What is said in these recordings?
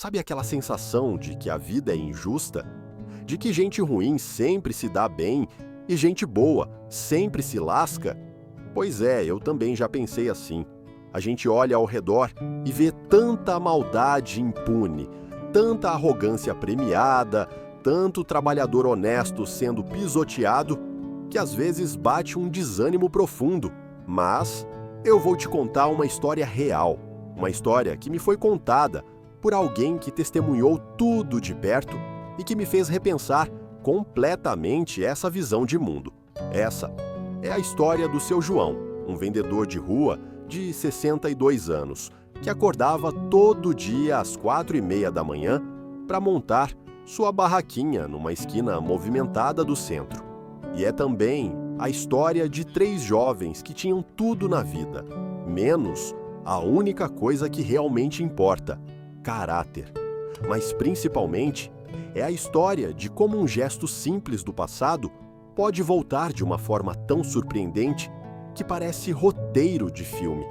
Sabe aquela sensação de que a vida é injusta? De que gente ruim sempre se dá bem e gente boa sempre se lasca? Pois é, eu também já pensei assim. A gente olha ao redor e vê tanta maldade impune, tanta arrogância premiada, tanto trabalhador honesto sendo pisoteado, que às vezes bate um desânimo profundo. Mas eu vou te contar uma história real, uma história que me foi contada por alguém que testemunhou tudo de perto e que me fez repensar completamente essa visão de mundo. Essa é a história do seu João, um vendedor de rua de 62 anos, que acordava todo dia às 4h30 da manhã para montar sua barraquinha numa esquina movimentada do centro. E é também a história de 3 jovens que tinham tudo na vida, menos a única coisa que realmente importa: caráter. Mas principalmente é a história de como um gesto simples do passado pode voltar de uma forma tão surpreendente que parece roteiro de filme.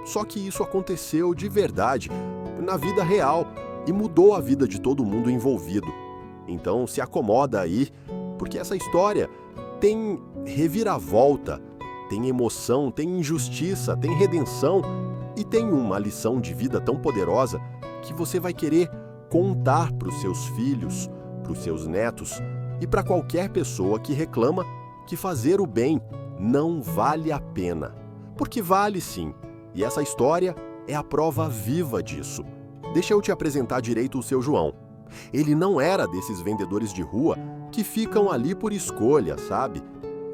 Só que isso aconteceu de verdade, na vida real, e mudou a vida de todo mundo envolvido. Então se acomoda aí, porque essa história tem reviravolta, tem emoção, tem injustiça, tem redenção e tem uma lição de vida tão poderosa que você vai querer contar para os seus filhos, para os seus netos e para qualquer pessoa que reclama que fazer o bem não vale a pena. Porque vale sim, e essa história é a prova viva disso. Deixa eu te apresentar direito o seu João. Ele não era desses vendedores de rua que ficam ali por escolha, sabe?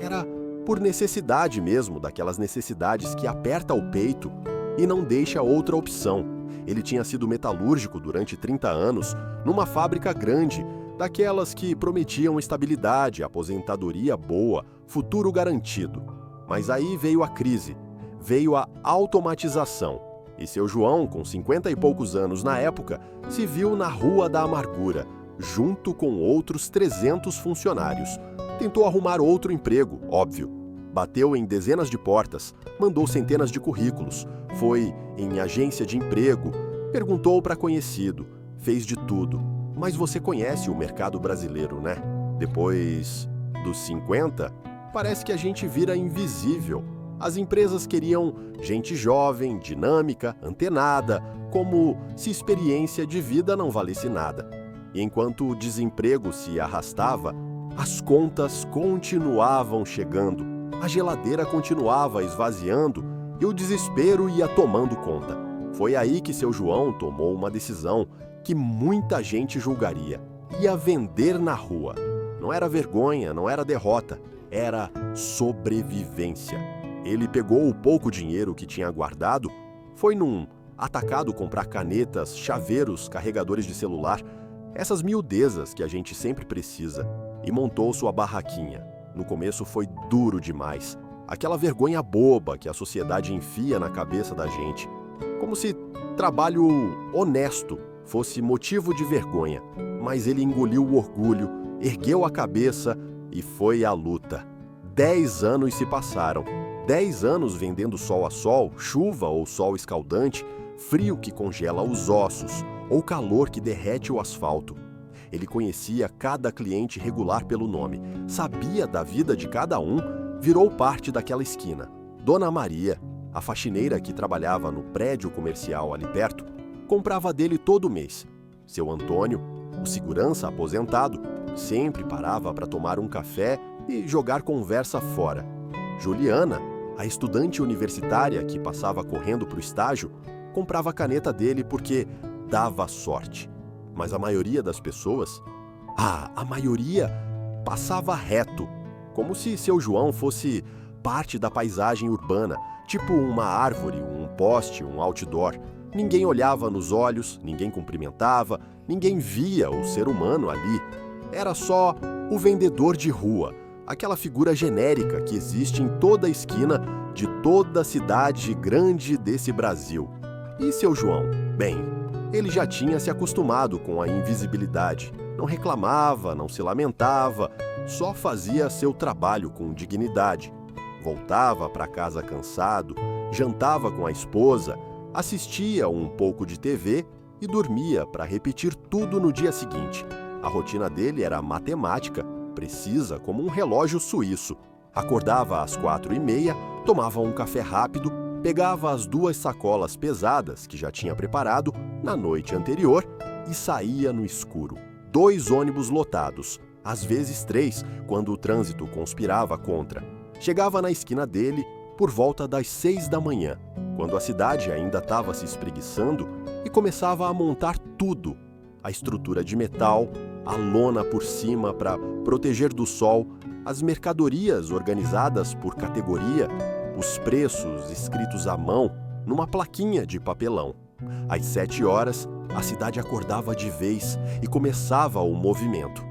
Era por necessidade mesmo, daquelas necessidades que aperta o peito e não deixa outra opção. Ele tinha sido metalúrgico durante 30 anos, numa fábrica grande, daquelas que prometiam estabilidade, aposentadoria boa, futuro garantido. Mas aí veio a crise, veio a automatização. E seu João, com 50 e poucos anos na época, se viu na Rua da Amargura, junto com outros 300 funcionários. Tentou arrumar outro emprego, óbvio. Bateu em dezenas de portas, mandou centenas de currículos, foi em agência de emprego, perguntou para conhecido, fez de tudo. Mas você conhece o mercado brasileiro, né? Depois dos 50, parece que a gente vira invisível. As empresas queriam gente jovem, dinâmica, antenada, como se experiência de vida não valesse nada. E enquanto o desemprego se arrastava, as contas continuavam chegando, a geladeira continuava esvaziando e o desespero ia tomando conta. Foi aí que seu João tomou uma decisão que muita gente julgaria: ia vender na rua. Não era vergonha, não era derrota, era sobrevivência. Ele pegou o pouco dinheiro que tinha guardado, foi num atacado comprar canetas, chaveiros, carregadores de celular, essas miudezas que a gente sempre precisa, e montou sua barraquinha. No começo foi duro demais, aquela vergonha boba que a sociedade enfia na cabeça da gente, como se trabalho honesto fosse motivo de vergonha. Mas ele engoliu o orgulho, ergueu a cabeça e foi à luta. 10 anos se passaram. 10 anos vendendo sol a sol, chuva ou sol escaldante, frio que congela os ossos ou calor que derrete o asfalto. Ele conhecia cada cliente regular pelo nome, sabia da vida de cada um, virou parte daquela esquina. Dona Maria, a faxineira que trabalhava no prédio comercial ali perto, comprava dele todo mês. Seu Antônio, o segurança aposentado, sempre parava para tomar um café e jogar conversa fora. Juliana, a estudante universitária que passava correndo para o estágio, comprava a caneta dele porque dava sorte. Mas a maioria das pessoas, a maioria passava reto, como se seu João fosse parte da paisagem urbana, tipo uma árvore, um poste, um outdoor. Ninguém olhava nos olhos, ninguém cumprimentava, ninguém via o ser humano ali. Era só o vendedor de rua, aquela figura genérica que existe em toda a esquina de toda cidade grande desse Brasil. E seu João? Bem, ele já tinha se acostumado com a invisibilidade. Não reclamava, não se lamentava, só fazia seu trabalho com dignidade. Voltava para casa cansado, jantava com a esposa, assistia um pouco de TV e dormia para repetir tudo no dia seguinte. A rotina dele era matemática, precisa como um relógio suíço. Acordava às 4h30, tomava um café rápido, pegava as 2 sacolas pesadas que já tinha preparado na noite anterior e saía no escuro. 2 ônibus lotados, às vezes 3, quando o trânsito conspirava contra. Chegava na esquina dele por volta das 6 da manhã, quando a cidade ainda estava se espreguiçando e começava a montar tudo. A estrutura de metal, a lona por cima para proteger do sol, as mercadorias organizadas por categoria, os preços escritos à mão numa plaquinha de papelão. Às 7 horas, a cidade acordava de vez e começava o movimento.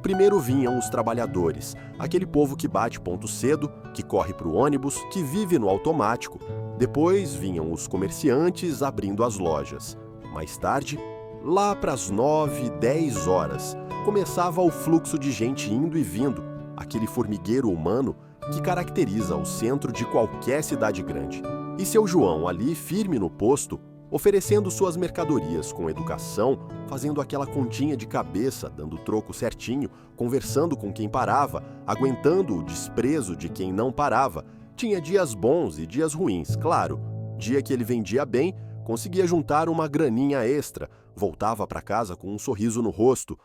Primeiro vinham os trabalhadores, aquele povo que bate ponto cedo, que corre para o ônibus, que vive no automático. Depois vinham os comerciantes abrindo as lojas. Mais tarde, lá para as 9, 10 horas, começava o fluxo de gente indo e vindo, aquele formigueiro humano que caracteriza o centro de qualquer cidade grande. E seu João ali firme no posto, oferecendo suas mercadorias com educação, fazendo aquela continha de cabeça, dando troco certinho, conversando com quem parava, aguentando o desprezo de quem não parava. Tinha dias bons e dias ruins, claro. Dia que ele vendia bem, conseguia juntar uma graninha extra, voltava para casa com um sorriso no rosto.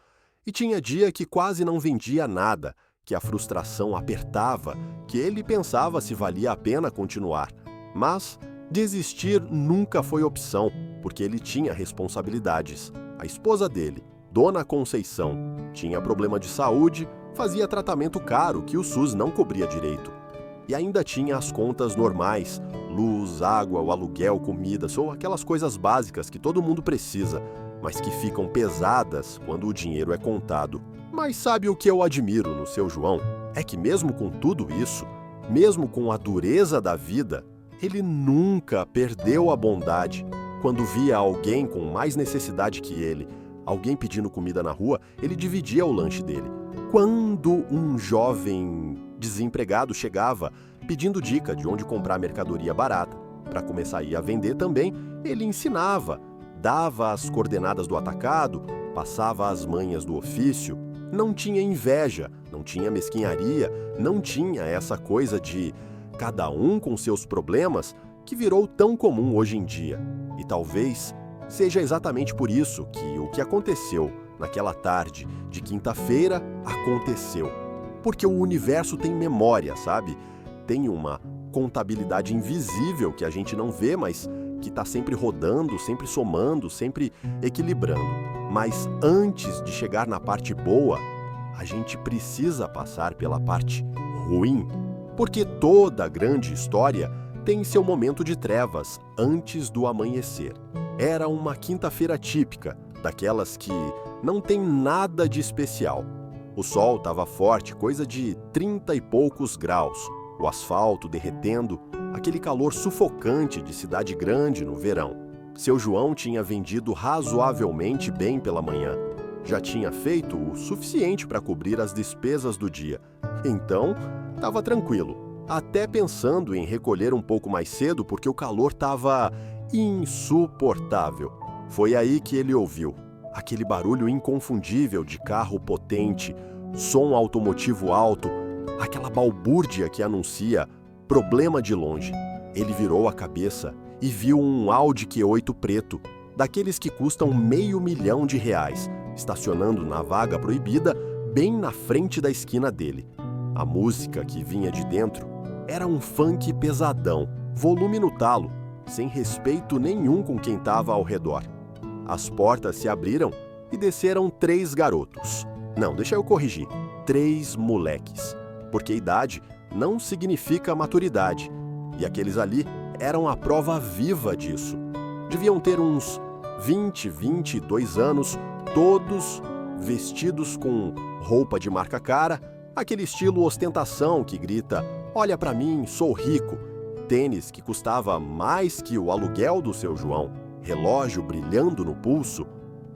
E tinha dia que quase não vendia nada, que a frustração apertava, que ele pensava se valia a pena continuar. Mas desistir nunca foi opção, porque ele tinha responsabilidades. A esposa dele, Dona Conceição, tinha problema de saúde, fazia tratamento caro que o SUS não cobria direito. E ainda tinha as contas normais, luz, água, o aluguel, comida, são aquelas coisas básicas que todo mundo precisa, mas que ficam pesadas quando o dinheiro é contado. Mas sabe o que eu admiro no seu João? É que mesmo com tudo isso, mesmo com a dureza da vida, ele nunca perdeu a bondade. Quando via alguém com mais necessidade que ele, alguém pedindo comida na rua, ele dividia o lanche dele. Quando um jovem desempregado chegava pedindo dica de onde comprar mercadoria barata, para começar a ir a vender também, ele ensinava, dava as coordenadas do atacado, passava as manhas do ofício. Não tinha inveja, não tinha mesquinharia, não tinha essa coisa de cada um com seus problemas que virou tão comum hoje em dia. E talvez seja exatamente por isso que o que aconteceu naquela tarde de quinta-feira aconteceu. Porque o universo tem memória, sabe? Tem uma contabilidade invisível que a gente não vê, mas que está sempre rodando, sempre somando, sempre equilibrando. Mas antes de chegar na parte boa, a gente precisa passar pela parte ruim. Porque toda grande história tem seu momento de trevas antes do amanhecer. Era uma quinta-feira típica, daquelas que não tem nada de especial. O sol estava forte, coisa de 30 e poucos graus, o asfalto derretendo, aquele calor sufocante de cidade grande no verão. Seu João tinha vendido razoavelmente bem pela manhã. Já tinha feito o suficiente para cobrir as despesas do dia. Então, estava tranquilo, até pensando em recolher um pouco mais cedo porque o calor estava insuportável. Foi aí que ele ouviu aquele barulho inconfundível de carro potente, som automotivo alto, aquela balbúrdia que anuncia problema de longe. Ele virou a cabeça e viu um Audi Q8 preto, daqueles que custam R$500.000, estacionando na vaga proibida bem na frente da esquina dele. A música que vinha de dentro era um funk pesadão, volume no talo, sem respeito nenhum com quem estava ao redor. As portas se abriram e desceram 3 garotos. Não, deixa eu corrigir. 3 moleques. Porque idade não significa maturidade. E aqueles ali eram a prova viva disso. Deviam ter uns 20, 22 anos, todos vestidos com roupa de marca cara, aquele estilo ostentação que grita: "Olha pra mim, sou rico". Tênis que custava mais que o aluguel do seu João, relógio brilhando no pulso,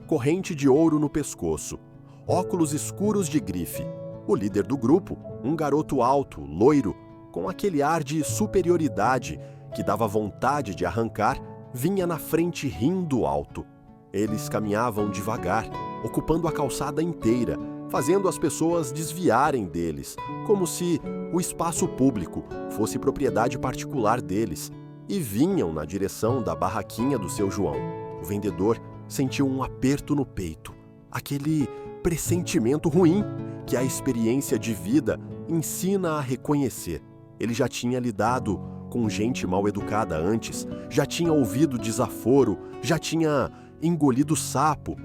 corrente de ouro no pescoço, óculos escuros de grife. O líder do grupo, um garoto alto, loiro, com aquele ar de superioridade que dava vontade de arrancar, vinha na frente rindo alto. Eles caminhavam devagar, ocupando a calçada inteira, fazendo as pessoas desviarem deles, como se o espaço público fosse propriedade particular deles, e vinham na direção da barraquinha do seu João. O vendedor sentiu um aperto no peito, aquele pressentimento ruim que a experiência de vida ensina a reconhecer. Ele já tinha lidado com gente mal educada antes, já tinha ouvido desaforo, já tinha engolido sapo,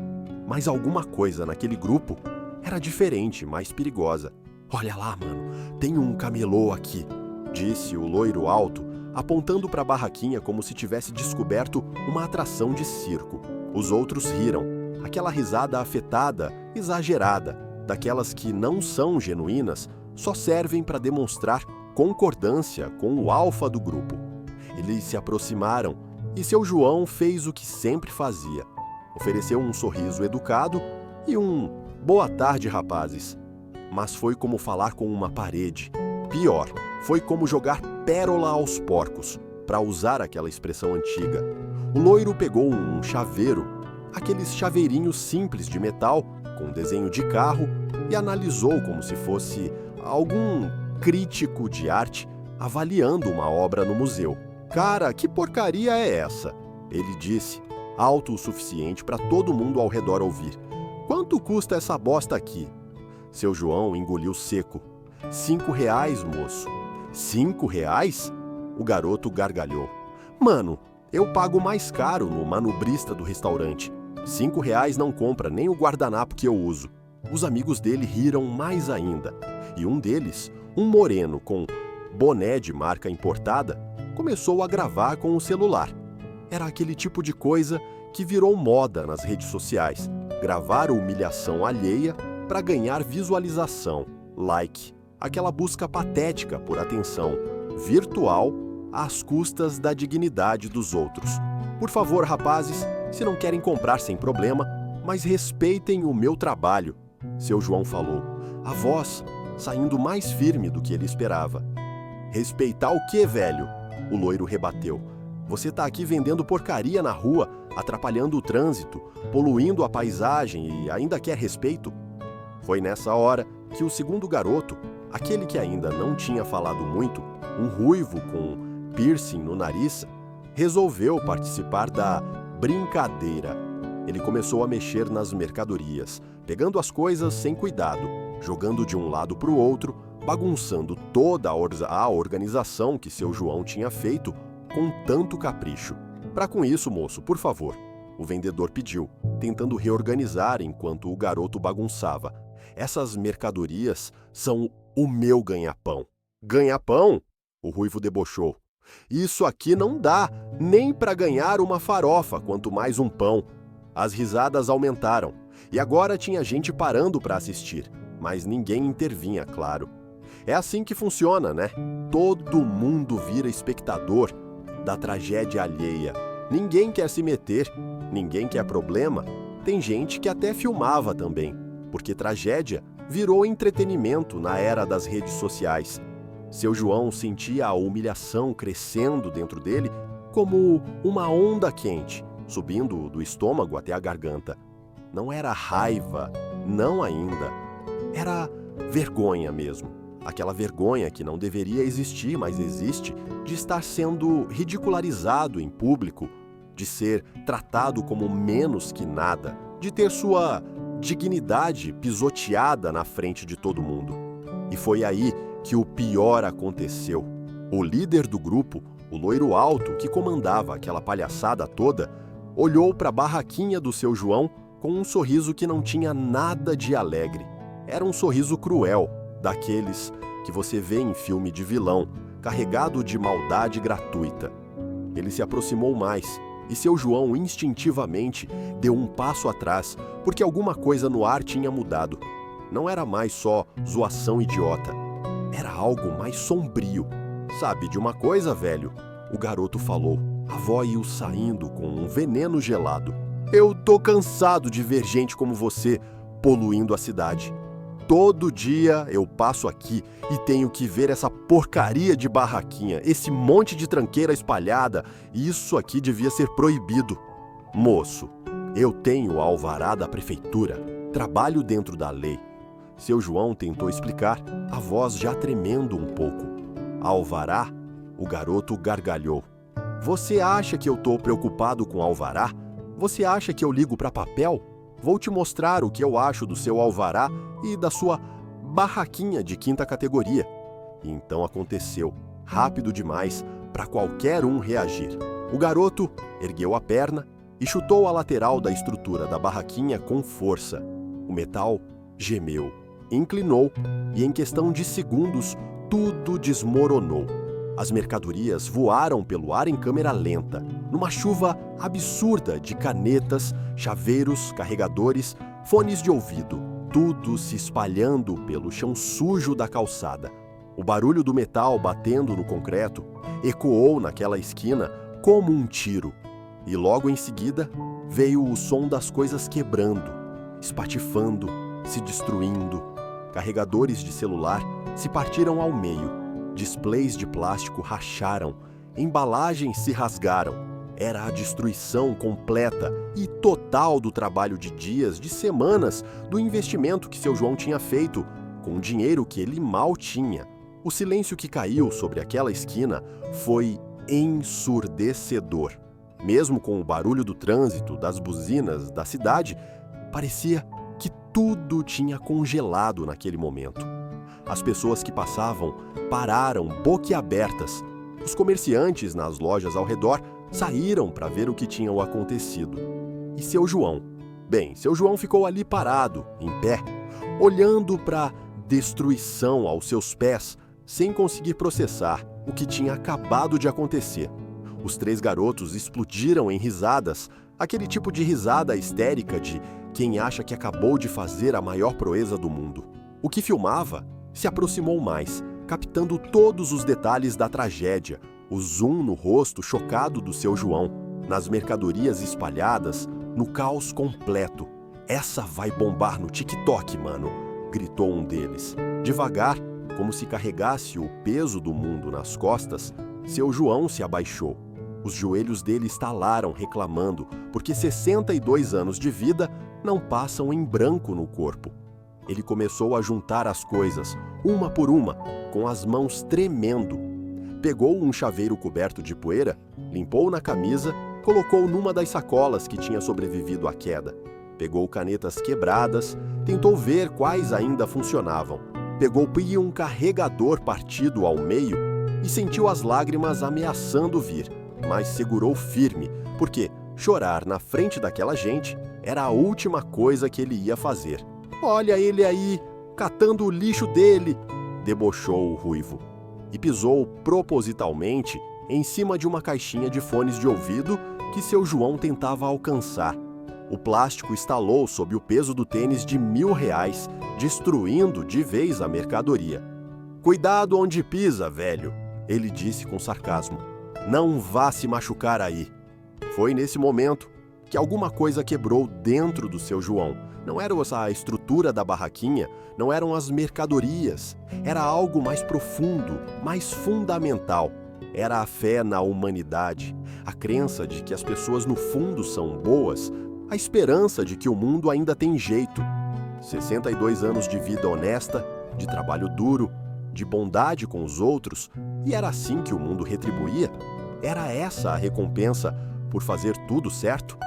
mas alguma coisa naquele grupo era diferente, mais perigosa. "Olha lá, mano, tem um camelô aqui", disse o loiro alto, apontando para a barraquinha como se tivesse descoberto uma atração de circo. Os outros riram, aquela risada afetada, exagerada, daquelas que não são genuínas, só servem para demonstrar concordância com o alfa do grupo. Eles se aproximaram e seu João fez o que sempre fazia. Ofereceu um sorriso educado e um "boa tarde, rapazes". Mas foi como falar com uma parede. Pior, foi como jogar pérola aos porcos, para usar aquela expressão antiga. O loiro pegou um chaveiro, aqueles chaveirinhos simples de metal, com desenho de carro, e analisou como se fosse algum crítico de arte avaliando uma obra no museu. "Cara, que porcaria é essa?", ele disse, alto o suficiente para todo mundo ao redor ouvir. "Quanto custa essa bosta aqui?". Seu João engoliu seco. "R$ 5, moço". "R$ 5? O garoto gargalhou. "Mano, eu pago mais caro no manobrista do restaurante. R$ 5 não compra nem o guardanapo que eu uso". Os amigos dele riram mais ainda. E um deles, um moreno com boné de marca importada, começou a gravar com o celular. Era aquele tipo de coisa que virou moda nas redes sociais. Gravar humilhação alheia para ganhar visualização, like, aquela busca patética por atenção, virtual, às custas da dignidade dos outros. "Por favor, rapazes, se não querem comprar sem problema, mas respeitem o meu trabalho", seu João falou, a voz saindo mais firme do que ele esperava. "Respeitar o quê, velho?", o loiro rebateu. "Você tá aqui vendendo porcaria na rua, atrapalhando o trânsito, poluindo a paisagem e ainda quer respeito?". Foi nessa hora que o segundo garoto, aquele que ainda não tinha falado muito, um ruivo com piercing no nariz, resolveu participar da brincadeira. Ele começou a mexer nas mercadorias, pegando as coisas sem cuidado, jogando de um lado para o outro, bagunçando toda a organização que seu João tinha feito com tanto capricho. "Para com isso, moço, por favor", o vendedor pediu, tentando reorganizar enquanto o garoto bagunçava. "Essas mercadorias são o meu ganha-pão". "Ganha-pão?", o ruivo debochou. "Isso aqui não dá nem para ganhar uma farofa, quanto mais um pão". As risadas aumentaram, e agora tinha gente parando para assistir, mas ninguém intervinha, claro. É assim que funciona, né? Todo mundo vira espectador da tragédia alheia. Ninguém quer se meter, ninguém quer problema. Tem gente que até filmava também, porque tragédia virou entretenimento na era das redes sociais. Seu João sentia a humilhação crescendo dentro dele como uma onda quente, subindo do estômago até a garganta. Não era raiva, não ainda. Era vergonha mesmo. Aquela vergonha que não deveria existir, mas existe, de estar sendo ridicularizado em público, de ser tratado como menos que nada, de ter sua dignidade pisoteada na frente de todo mundo. E foi aí que o pior aconteceu. O líder do grupo, o loiro alto que comandava aquela palhaçada toda, olhou para a barraquinha do seu João com um sorriso que não tinha nada de alegre. Era um sorriso cruel, daqueles que você vê em filme de vilão, carregado de maldade gratuita. Ele se aproximou mais, e seu João instintivamente deu um passo atrás, porque alguma coisa no ar tinha mudado. Não era mais só zoação idiota. Era algo mais sombrio. "Sabe de uma coisa, velho?", o garoto falou, a voz saindo com um veneno gelado. "Eu tô cansado de ver gente como você poluindo a cidade. Todo dia eu passo aqui e tenho que ver essa porcaria de barraquinha, esse monte de tranqueira espalhada, e isso aqui devia ser proibido. Moço, Eu tenho a alvará da prefeitura. Trabalho dentro da lei. Seu João tentou explicar, a voz já tremendo um pouco. Alvará? O garoto gargalhou. Você acha que eu tô preocupado com alvará? Você acha que eu ligo para papel? Vou te mostrar o que eu acho do seu alvará e da sua barraquinha de 5ª categoria. E então aconteceu, rápido demais para qualquer um reagir. O garoto ergueu a perna e chutou a lateral da estrutura da barraquinha com força. O metal gemeu, inclinou e em questão de segundos tudo desmoronou. As mercadorias voaram pelo ar em câmera lenta, numa chuva absurda de canetas, chaveiros, carregadores, fones de ouvido, tudo se espalhando pelo chão sujo da calçada. O barulho do metal batendo no concreto ecoou naquela esquina como um tiro. E logo em seguida veio o som das coisas quebrando, espatifando, se destruindo. Carregadores de celular se partiram ao meio. Displays de plástico racharam, embalagens se rasgaram. Era a destruição completa e total do trabalho de dias, de semanas, do investimento que seu João tinha feito, com dinheiro que ele mal tinha. O silêncio que caiu sobre aquela esquina foi ensurdecedor. Mesmo com o barulho do trânsito, das buzinas, da cidade, parecia que tudo tinha congelado naquele momento. As pessoas que passavam pararam boquiabertas. Os comerciantes nas lojas ao redor saíram para ver o que tinha acontecido. E seu João? Bem, seu João ficou ali parado, em pé, olhando para a destruição aos seus pés, sem conseguir processar o que tinha acabado de acontecer. Os 3 garotos explodiram em risadas, aquele tipo de risada histérica de quem acha que acabou de fazer a maior proeza do mundo. O que filmava se aproximou mais, captando todos os detalhes da tragédia, o zoom no rosto chocado do seu João, nas mercadorias espalhadas, no caos completo. Essa vai bombar no TikTok, mano, gritou um deles. Devagar, como se carregasse o peso do mundo nas costas, seu João se abaixou. Os joelhos dele estalaram reclamando, porque 62 anos de vida não passam em branco no corpo. Ele começou a juntar as coisas, uma por uma, com as mãos tremendo. Pegou um chaveiro coberto de poeira, limpou na camisa, colocou numa das sacolas que tinha sobrevivido à queda. Pegou canetas quebradas, tentou ver quais ainda funcionavam. Pegou um carregador partido ao meio e sentiu as lágrimas ameaçando vir, mas segurou firme, porque chorar na frente daquela gente era a última coisa que ele ia fazer. Olha ele aí, catando o lixo dele, debochou o ruivo. E pisou propositalmente em cima de uma caixinha de fones de ouvido que seu João tentava alcançar. O plástico estalou sob o peso do tênis de R$1.000, destruindo de vez a mercadoria. Cuidado onde pisa, velho, ele disse com sarcasmo. Não vá se machucar aí. Foi nesse momento que alguma coisa quebrou dentro do seu João. Não era a estrutura da barraquinha, não eram as mercadorias. Era algo mais profundo, mais fundamental. Era a fé na humanidade, a crença de que as pessoas no fundo são boas, a esperança de que o mundo ainda tem jeito. 62 anos de vida honesta, de trabalho duro, de bondade com os outros, e era assim que o mundo retribuía? Era essa a recompensa por fazer tudo certo?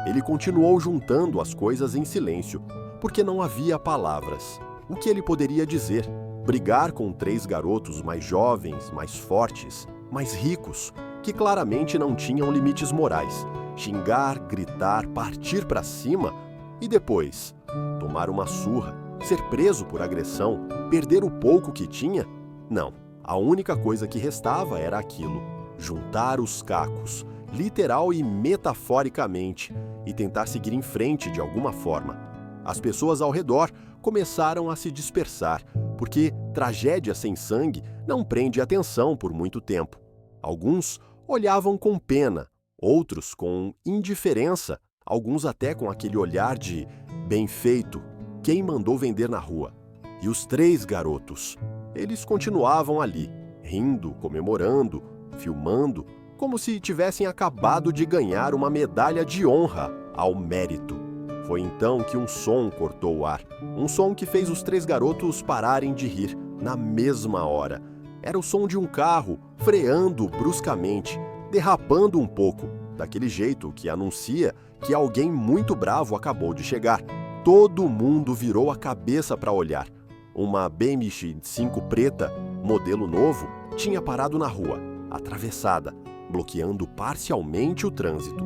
Ele continuou juntando as coisas em silêncio, porque não havia palavras. O que ele poderia dizer? Brigar com 3 garotos mais jovens, mais fortes, mais ricos, que claramente não tinham limites morais. Xingar, gritar, partir para cima e depois tomar uma surra, ser preso por agressão, perder o pouco que tinha? Não, a única coisa que restava era aquilo: juntar os cacos, literal e metaforicamente, e tentar seguir em frente de alguma forma. As pessoas ao redor começaram a se dispersar, porque tragédia sem sangue não prende atenção por muito tempo. Alguns olhavam com pena, outros com indiferença, alguns até com aquele olhar de bem feito, quem mandou vender na rua. E os 3 garotos, eles continuavam ali, rindo, comemorando, filmando, como se tivessem acabado de ganhar uma medalha de honra ao mérito. Foi então que um som cortou o ar. Um som que fez os 3 garotos pararem de rir, na mesma hora. Era o som de um carro freando bruscamente, derrapando um pouco, daquele jeito que anuncia que alguém muito bravo acabou de chegar. Todo mundo virou a cabeça para olhar. Uma BM5 preta, modelo novo, tinha parado na rua, atravessada, bloqueando parcialmente o trânsito.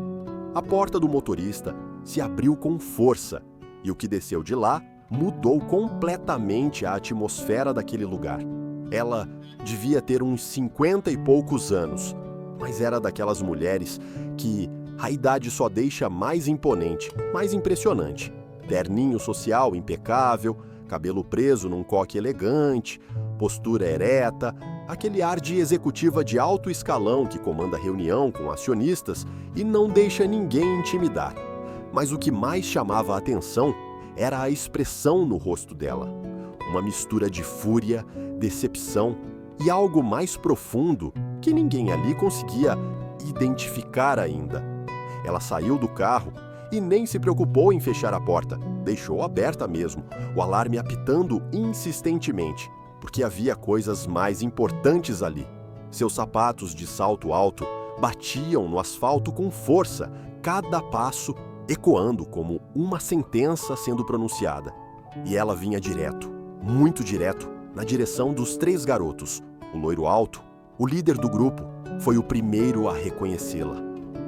A porta do motorista se abriu com força e o que desceu de lá mudou completamente a atmosfera daquele lugar. Ela devia ter uns 50 e poucos anos, mas era daquelas mulheres que a idade só deixa mais imponente, mais impressionante. Terninho social impecável, cabelo preso num coque elegante, postura ereta, aquele ar de executiva de alto escalão que comanda reunião com acionistas e não deixa ninguém intimidar. Mas o que mais chamava a atenção era a expressão no rosto dela. Uma mistura de fúria, decepção e algo mais profundo que ninguém ali conseguia identificar ainda. Ela saiu do carro e nem se preocupou em fechar a porta. Deixou aberta mesmo, o alarme apitando insistentemente, porque havia coisas mais importantes ali. Seus sapatos de salto alto batiam no asfalto com força, cada passo ecoando como uma sentença sendo pronunciada. E ela vinha direto, muito direto, na direção dos 3 garotos. O loiro alto, o líder do grupo, foi o primeiro a reconhecê-la.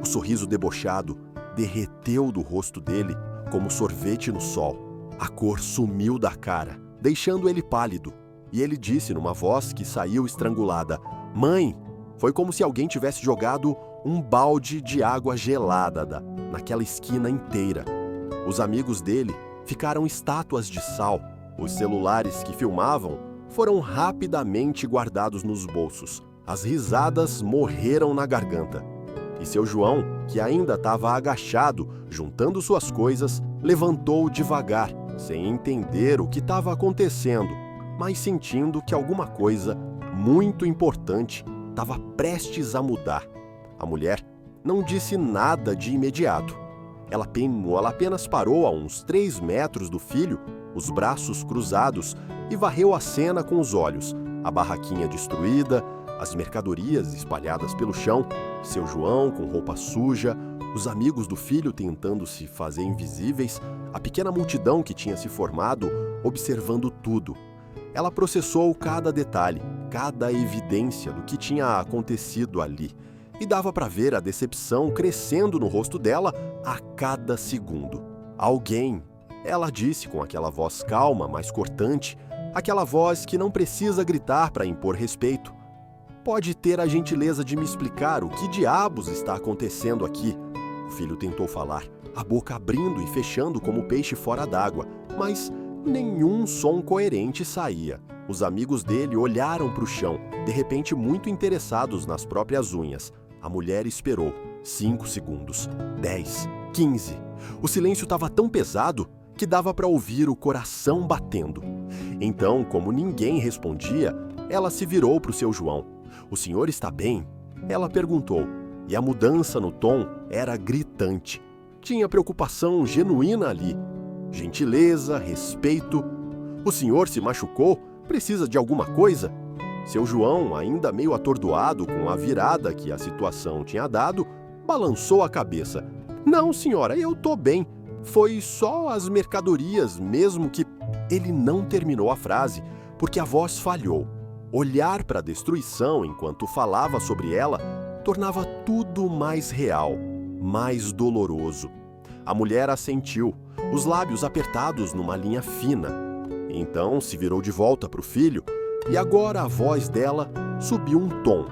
O sorriso debochado derreteu do rosto dele como sorvete no sol. A cor sumiu da cara, deixando ele pálido. E ele disse numa voz que saiu estrangulada: "Mãe!" Foi como se alguém tivesse jogado um balde de água gelada naquela esquina inteira. Os amigos dele ficaram estátuas de sal. Os celulares que filmavam foram rapidamente guardados nos bolsos. As risadas morreram na garganta. E seu João, que ainda estava agachado, juntando suas coisas, levantou devagar, sem entender o que estava acontecendo, mas sentindo que alguma coisa muito importante estava prestes a mudar. A mulher não disse nada de imediato. Ela apenas parou a uns 3 metros do filho, os braços cruzados, e varreu a cena com os olhos. A barraquinha destruída, as mercadorias espalhadas pelo chão, seu João com roupa suja, os amigos do filho tentando se fazer invisíveis, a pequena multidão que tinha se formado observando tudo. Ela processou cada detalhe, cada evidência do que tinha acontecido ali, e dava para ver a decepção crescendo no rosto dela a cada segundo. Alguém, ela disse com aquela voz calma, mas cortante, aquela voz que não precisa gritar para impor respeito. Pode ter a gentileza de me explicar o que diabos está acontecendo aqui? O filho tentou falar, a boca abrindo e fechando como peixe fora d'água, mas nenhum som coerente saía. Os amigos dele olharam para o chão, de repente muito interessados nas próprias unhas. A mulher esperou. 5 segundos, 10, 15. O silêncio estava tão pesado que dava para ouvir o coração batendo. Então, como ninguém respondia, ela se virou para o seu João. "O senhor está bem?" Ela perguntou, e a mudança no tom era gritante. Tinha preocupação genuína ali. Gentileza, respeito. "O senhor se machucou? Precisa de alguma coisa?" Seu João, ainda meio atordoado com a virada que a situação tinha dado, balançou a cabeça. "Não, senhora, eu tô bem. Foi só as mercadorias mesmo que..." Ele não terminou a frase, porque a voz falhou. Olhar para a destruição enquanto falava sobre ela tornava tudo mais real, mais doloroso. A mulher assentiu, os lábios apertados numa linha fina. Então se virou de volta para o filho, e agora a voz dela subiu um tom,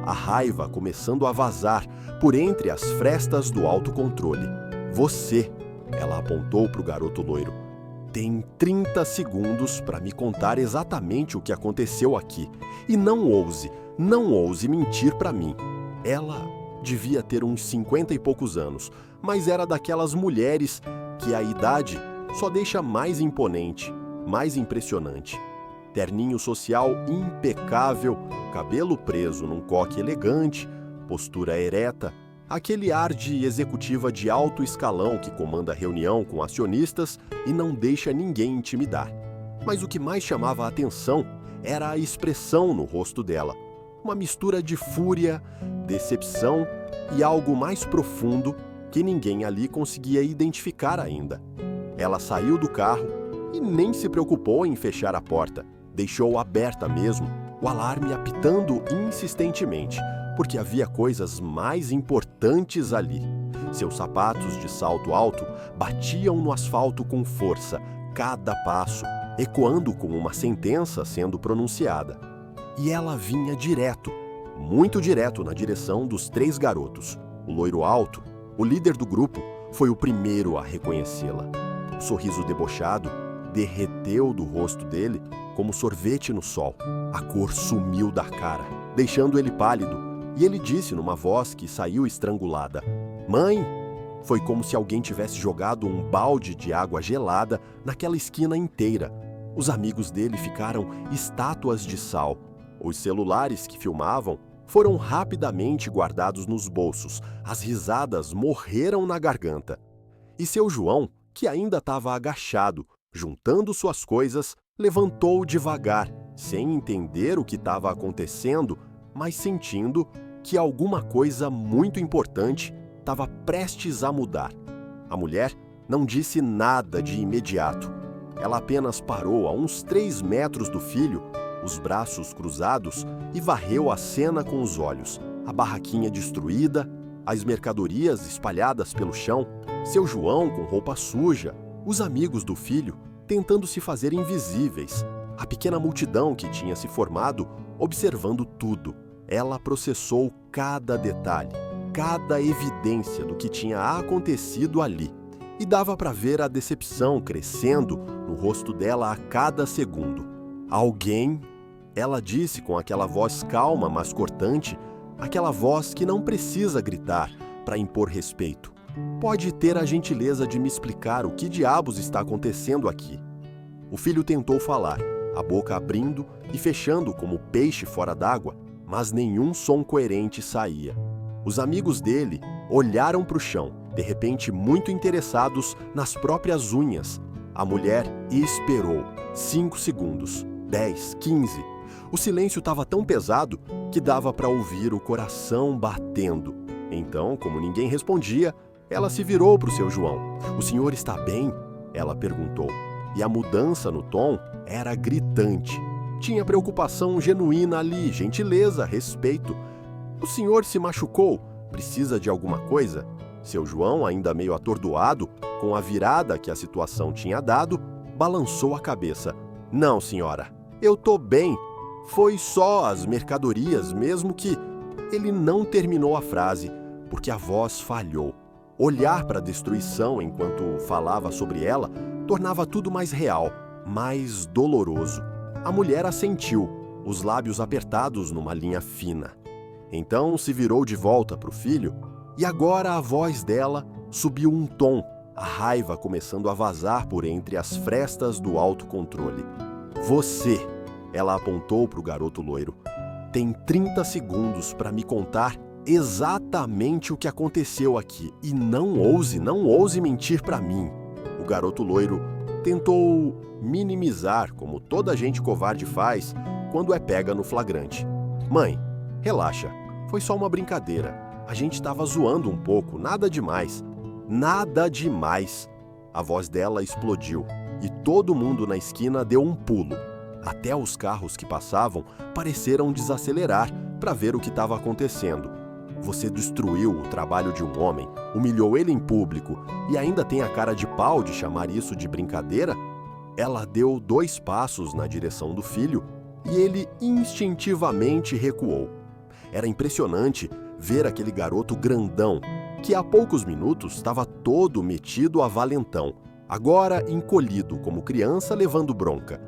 a raiva começando a vazar por entre as frestas do autocontrole. "Você", ela apontou para o garoto loiro, "tem 30 segundos para me contar exatamente o que aconteceu aqui. E não ouse mentir para mim." Ela devia ter uns 50 e poucos anos, mas era daquelas mulheres que a idade só deixa mais imponente, mais impressionante. Terninho social impecável, cabelo preso num coque elegante, postura ereta, Aquele ar de executiva de alto escalão que comanda a reunião com acionistas e não deixa ninguém intimidar. Mas o que mais chamava a atenção era a expressão no rosto dela. Uma mistura de fúria, decepção e algo mais profundo que ninguém ali conseguia identificar ainda. Ela saiu do carro e nem se preocupou em fechar a porta. Deixou aberta mesmo, o alarme apitando insistentemente, porque havia coisas mais importantes ali. Seus sapatos de salto alto batiam no asfalto com força, cada passo, ecoando como uma sentença sendo pronunciada. E ela vinha direto, muito direto na direção dos 3 garotos. O loiro alto, o líder do grupo, foi o primeiro a reconhecê-la. O sorriso debochado derreteu do rosto dele como sorvete no sol. A cor sumiu da cara, deixando ele pálido, e ele disse numa voz que saiu estrangulada: "Mãe!" Foi como se alguém tivesse jogado um balde de água gelada naquela esquina inteira. Os amigos dele ficaram estátuas de sal. Os celulares que filmavam foram rapidamente guardados nos bolsos. As risadas morreram na garganta. E seu João, que ainda estava agachado, juntando suas coisas, levantou devagar, sem entender o que estava acontecendo, mas sentindo que alguma coisa muito importante estava prestes a mudar. A mulher não disse nada de imediato. Ela apenas parou a uns 3 metros do filho, os braços cruzados, e varreu a cena com os olhos. A barraquinha destruída, as mercadorias espalhadas pelo chão, seu João com roupa suja, os amigos do filho tentando se fazer invisíveis, a pequena multidão que tinha se formado observando tudo. Ela processou cada detalhe, cada evidência do que tinha acontecido ali. E dava para ver a decepção crescendo no rosto dela a cada segundo. Alguém, ela disse com aquela voz calma, mas cortante, aquela voz que não precisa gritar para impor respeito. Pode ter a gentileza de me explicar o que diabos está acontecendo aqui? O filho tentou falar, a boca abrindo e fechando como peixe fora d'água, mas nenhum som coerente saía. Os amigos dele olharam para o chão, de repente muito interessados nas próprias unhas. A mulher esperou 5 segundos, 10, 15. O silêncio estava tão pesado que dava para ouvir o coração batendo. Então, como ninguém respondia, ela se virou para o seu João. "O senhor está bem?" ela perguntou. E a mudança no tom era gritante. Tinha preocupação genuína ali, gentileza, respeito. "O senhor se machucou? Precisa de alguma coisa?" Seu João, ainda meio atordoado, com a virada que a situação tinha dado, balançou a cabeça. "Não, senhora, eu tô bem. Foi só as mercadorias mesmo que..." Ele não terminou a frase, porque a voz falhou. Olhar para a destruição enquanto falava sobre ela tornava tudo mais real, mais doloroso. A mulher assentiu, os lábios apertados numa linha fina. Então se virou de volta para o filho, e agora a voz dela subiu um tom, a raiva começando a vazar por entre as frestas do autocontrole. "Você", ela apontou para o garoto loiro, "tem 30 segundos para me contar exatamente o que aconteceu aqui, e não ouse mentir para mim." O garoto loiro tentou minimizar, como toda gente covarde faz quando é pega no flagrante. "Mãe, relaxa, foi só uma brincadeira. A gente estava zoando um pouco, nada demais." "Nada demais." A voz dela explodiu e todo mundo na esquina deu um pulo. Até os carros que passavam pareceram desacelerar para ver o que estava acontecendo. "Você destruiu o trabalho de um homem, humilhou ele em público e ainda tem a cara de pau de chamar isso de brincadeira?" Ela deu 2 passos na direção do filho e ele instintivamente recuou. Era impressionante ver aquele garoto grandão, que há poucos minutos estava todo metido a valentão, agora encolhido como criança levando bronca.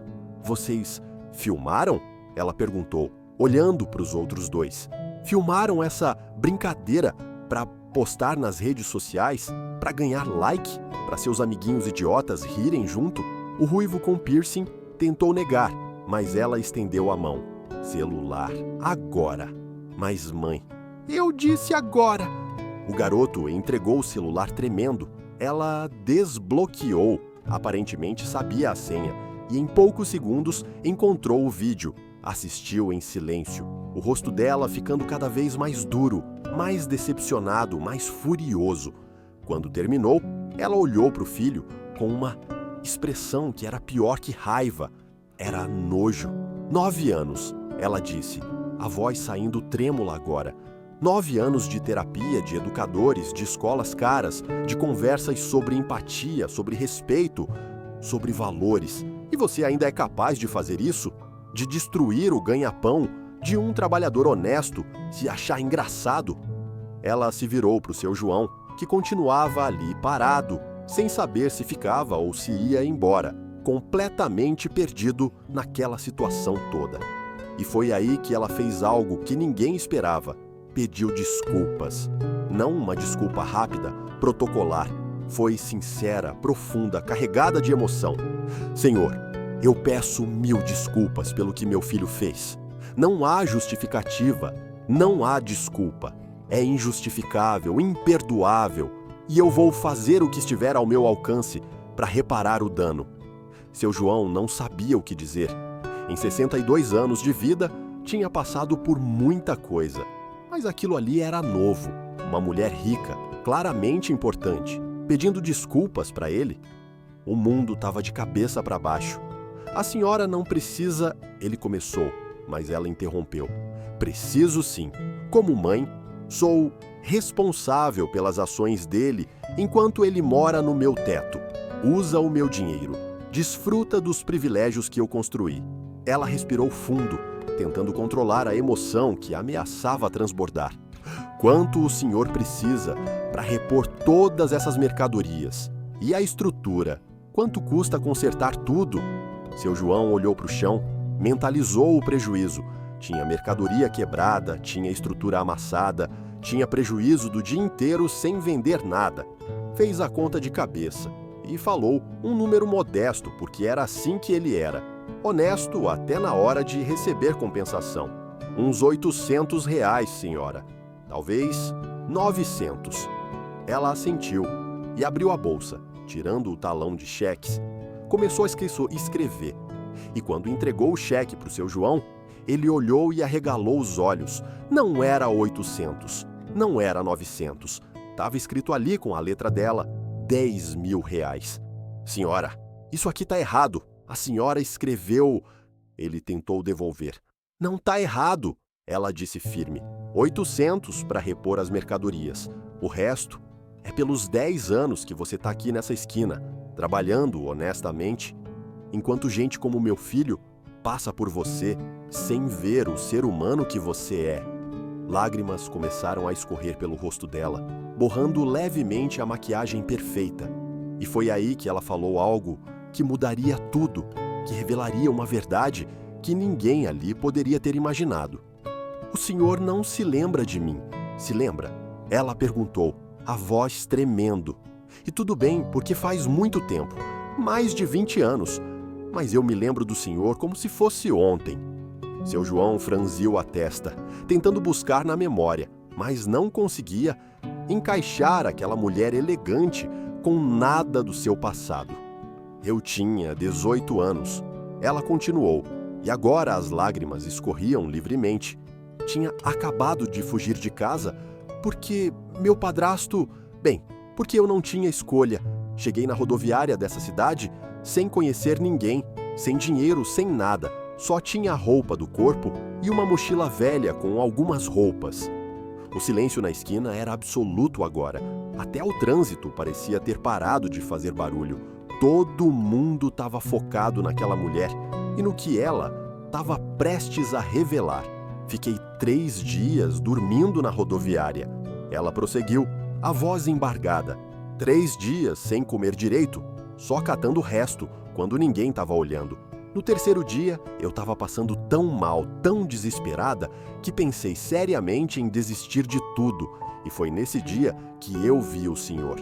"Vocês filmaram?" ela perguntou, olhando para os outros 2. "Filmaram essa brincadeira para postar nas redes sociais, para ganhar like, para seus amiguinhos idiotas rirem junto?" O ruivo com piercing tentou negar, mas ela estendeu a mão. "Celular, agora." "Mas mãe..." "Eu disse agora." O garoto entregou o celular tremendo. Ela desbloqueou, aparentemente sabia a senha, e em poucos segundos encontrou o vídeo. Assistiu em silêncio, o rosto dela ficando cada vez mais duro, mais decepcionado, mais furioso. Quando terminou, ela olhou para o filho com uma expressão que era pior que raiva. Era nojo. 9 anos, ela disse, a voz saindo trêmula agora. 9 anos de terapia, de educadores, de escolas caras, de conversas sobre empatia, sobre respeito, sobre valores. E você ainda é capaz de fazer isso? De destruir o ganha-pão de um trabalhador honesto, se achar engraçado? Ela se virou para o seu João, que continuava ali parado, sem saber se ficava ou se ia embora, completamente perdido naquela situação toda. E foi aí que ela fez algo que ninguém esperava. Pediu desculpas. Não uma desculpa rápida, protocolar. Foi sincera, profunda, carregada de emoção. Senhor, eu peço 1000 desculpas pelo que meu filho fez. Não há justificativa, não há desculpa. É injustificável, imperdoável, e eu vou fazer o que estiver ao meu alcance para reparar o dano. Seu João não sabia o que dizer. Em 62 anos de vida, tinha passado por muita coisa. Mas aquilo ali era novo. Uma mulher rica, claramente importante, pedindo desculpas para ele. O mundo estava de cabeça para baixo. A senhora não precisa... Ele começou, mas ela interrompeu. Preciso sim. Como mãe, sou responsável pelas ações dele enquanto ele mora no meu teto. Usa o meu dinheiro. Desfruta dos privilégios que eu construí. Ela respirou fundo, tentando controlar a emoção que ameaçava transbordar. Quanto o senhor precisa para repor todas essas mercadorias? E a estrutura? Quanto custa consertar tudo? Seu João olhou para o chão, mentalizou o prejuízo. Tinha mercadoria quebrada, tinha estrutura amassada, tinha prejuízo do dia inteiro sem vender nada. Fez a conta de cabeça e falou um número modesto, porque era assim que ele era. Honesto até na hora de receber compensação. Uns R$ 800, senhora. Talvez 900. Ela assentiu e abriu a bolsa, tirando o talão de cheques. Começou a escrever. E quando entregou o cheque para o seu João, ele olhou e arregalou os olhos. Não era 800, não era 900. Estava escrito ali com a letra dela, R$ 10.000. Senhora, isso aqui está errado. A senhora escreveu... Ele tentou devolver. Não está errado, ela disse firme. 800 para repor as mercadorias. O resto é pelos 10 anos que você está aqui nessa esquina, trabalhando honestamente, enquanto gente como meu filho passa por você sem ver o ser humano que você é. Lágrimas começaram a escorrer pelo rosto dela, borrando levemente a maquiagem perfeita. E foi aí que ela falou algo que mudaria tudo, que revelaria uma verdade que ninguém ali poderia ter imaginado. O senhor não se lembra de mim, se lembra? Ela perguntou, a voz tremendo. E tudo bem, porque faz muito tempo, mais de 20 anos, mas eu me lembro do senhor como se fosse ontem. Seu João franziu a testa, tentando buscar na memória, mas não conseguia encaixar aquela mulher elegante com nada do seu passado. Eu tinha 18 anos. Ela continuou, e agora as lágrimas escorriam livremente. Tinha acabado de fugir de casa porque meu padrasto... Bem, porque eu não tinha escolha. Cheguei na rodoviária dessa cidade sem conhecer ninguém, sem dinheiro, sem nada. Só tinha a roupa do corpo e uma mochila velha com algumas roupas. O silêncio na esquina era absoluto agora. Até o trânsito parecia ter parado de fazer barulho. Todo mundo estava focado naquela mulher e no que ela estava prestes a revelar. Fiquei 3 dias dormindo na rodoviária. Ela prosseguiu, a voz embargada. 3 dias sem comer direito, só catando o resto, quando ninguém estava olhando. No 3º dia, eu estava passando tão mal, tão desesperada, que pensei seriamente em desistir de tudo. E foi nesse dia que eu vi o senhor.